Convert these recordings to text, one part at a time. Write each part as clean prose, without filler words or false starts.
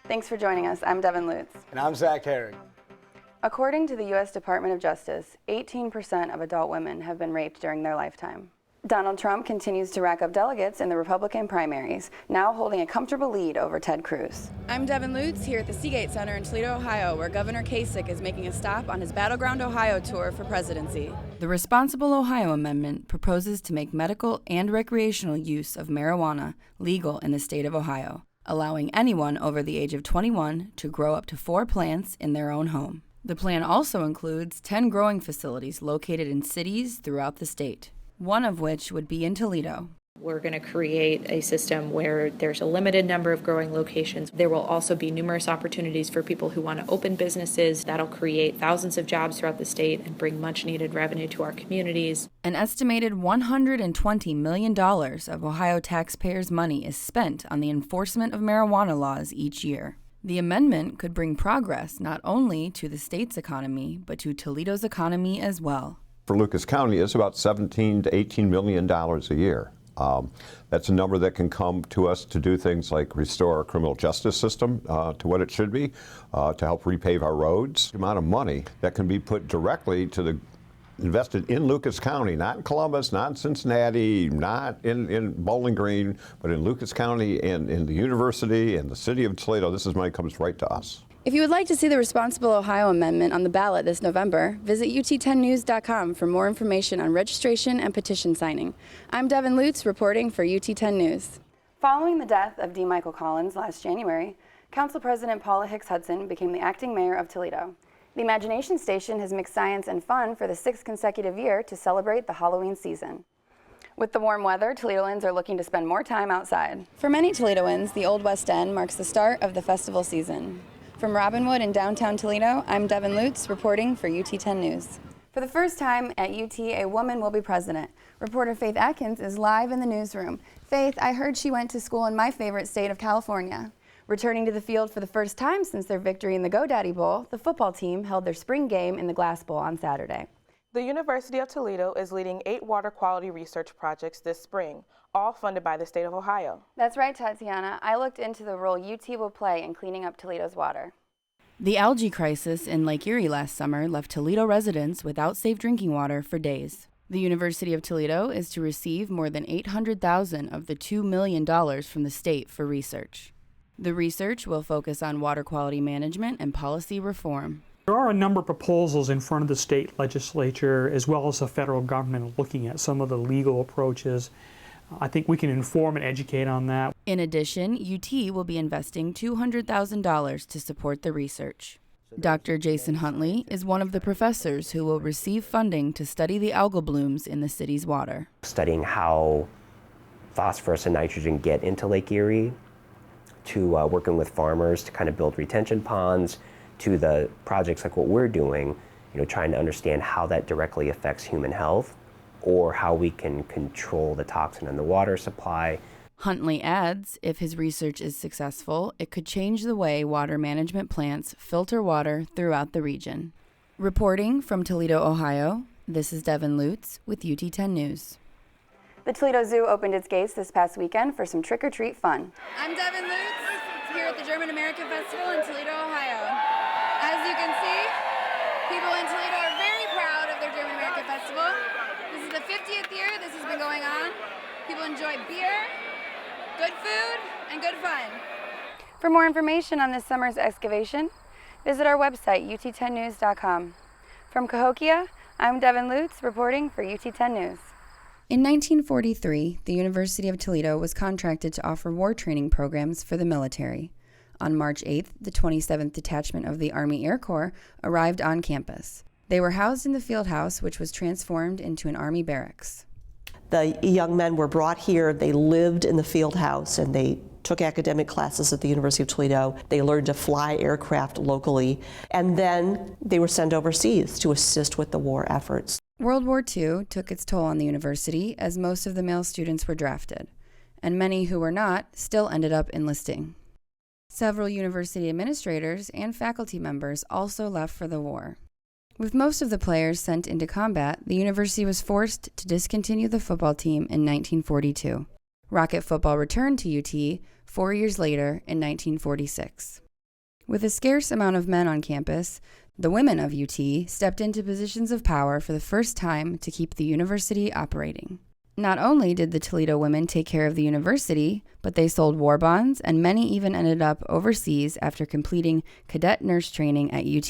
Thanks for joining us. I'm Devan Lutz. And I'm Zach Herring. According to the U.S. Department of Justice, 18% of adult women have been raped during their lifetime. Donald Trump continues to rack up delegates in the Republican primaries, now holding a comfortable lead over Ted Cruz. I'm Devan Lutz here at the Seagate Center in Toledo, Ohio, where Governor Kasich is making a stop on his Battleground Ohio tour for presidency. The Responsible Ohio Amendment proposes to make medical and recreational use of marijuana legal in the state of Ohio, allowing anyone over the age of 21 to grow up to 4 plants in their own home. The plan also includes 10 growing facilities located in cities throughout the state, one of which would be in Toledo. We're going to create a system where there's a limited number of growing locations. There will also be numerous opportunities for people who want to open businesses. That'll create thousands of jobs throughout the state and bring much needed revenue to our communities. An estimated $120 million of Ohio taxpayers' money is spent on the enforcement of marijuana laws each year. The amendment could bring progress not only to the state's economy, but to Toledo's economy as well. For Lucas County, it's about $17 to $18 million a year. That's a number that can come to us to do things like restore our criminal justice system to what it should be, to help repave our roads. The amount of money that can be put directly to the invested in Lucas County, not in Columbus, not in Cincinnati, not in Bowling Green, but in Lucas County and in the university and the city of Toledo. This money comes right to us. If you would like to see the Responsible Ohio Amendment on the ballot this November, visit UT10news.com for more information on registration and petition signing. I'm Devan Lutz reporting for UT10 News. Following the death of D. Michael Collins last January, Council President Paula Hicks Hudson became the acting mayor of Toledo. The Imagination Station has mixed science and fun for the 6th consecutive year to celebrate the Halloween season. With the warm weather, Toledoans are looking to spend more time outside. For many Toledoans, the Old West End marks the start of the festival season. From Robinwood in downtown Toledo, I'm Devan Lutz reporting for UT10 News. For the first time at UT, a woman will be president. Reporter Faith Atkins is live in the newsroom. Faith, I heard she went to school in my favorite state of California. Returning to the field for the first time since their victory in the GoDaddy Bowl, the football team held their spring game in the Glass Bowl on Saturday. The University of Toledo is leading 8 water quality research projects this spring, all funded by the state of Ohio. That's right, Tatiana. I looked into the role UT will play in cleaning up Toledo's water. The algae crisis in Lake Erie last summer left Toledo residents without safe drinking water for days. The University of Toledo is to receive more than $800,000 of the $2 million from the state for research. The research will focus on water quality management and policy reform. There are a number of proposals in front of the state legislature as well as the federal government looking at some of the legal approaches. I think we can inform and educate on that. In addition, UT will be investing $200,000 to support the research. Dr. Jason Huntley is one of the professors who will receive funding to study the algal blooms in the city's water. Studying how phosphorus and nitrogen get into Lake Erie, to working with farmers to kind of build retention ponds, to the projects like what we're doing, trying to understand how that directly affects human health or how we can control the toxin in the water supply. Huntley adds, if his research is successful, it could change the way water management plants filter water throughout the region. Reporting from Toledo, Ohio, this is Devan Lutz with UT10 News. The Toledo Zoo opened its gates this past weekend for some trick-or-treat fun. I'm Devan Lutz, here at the German American Festival in Toledo, Ohio. As you can see, people in Toledo are very proud of their German American Festival. This is the 50th year this has been going on. People enjoy beer, good food, and good fun. For more information on this summer's excavation, visit our website, ut10news.com. From Cahokia, I'm Devan Lutz reporting for UT10 News. In 1943, the University of Toledo was contracted to offer war training programs for the military. On March 8th, the 27th Detachment of the Army Air Corps arrived on campus. They were housed in the field house, which was transformed into an Army barracks. The young men were brought here, they lived in the field house, and they took academic classes at the University of Toledo. They learned to fly aircraft locally, and then they were sent overseas to assist with the war efforts. World War II took its toll on the university as most of the male students were drafted, and many who were not still ended up enlisting. Several university administrators and faculty members also left for the war. With most of the players sent into combat, the university was forced to discontinue the football team in 1942. Rocket football returned to UT 4 years later in 1946. With a scarce amount of men on campus, the women of UT stepped into positions of power for the first time to keep the university operating. Not only did the Toledo women take care of the university, but they sold war bonds, and many even ended up overseas after completing cadet nurse training at UT.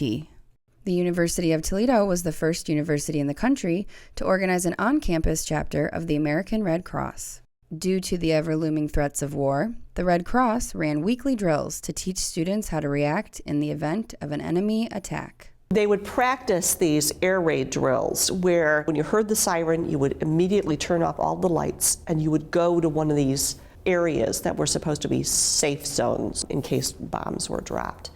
The University of Toledo was the first university in the country to organize an on-campus chapter of the American Red Cross. Due to the ever-looming threats of war, the Red Cross ran weekly drills to teach students how to react in the event of an enemy attack. They would practice these air raid drills where when you heard the siren, you would immediately turn off all the lights and you would go to one of these areas that were supposed to be safe zones in case bombs were dropped.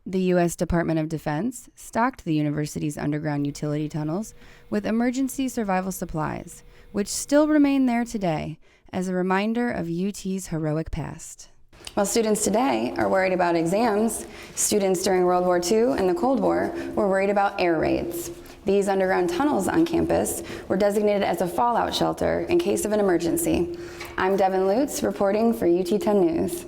The U.S. Department of Defense stocked the university's underground utility tunnels with emergency survival supplies, which still remain there today as a reminder of UT's heroic past. While students today are worried about exams, students during World War II and the Cold War were worried about air raids. These underground tunnels on campus were designated as a fallout shelter in case of an emergency. I'm Devan Lutz reporting for UT 10 News.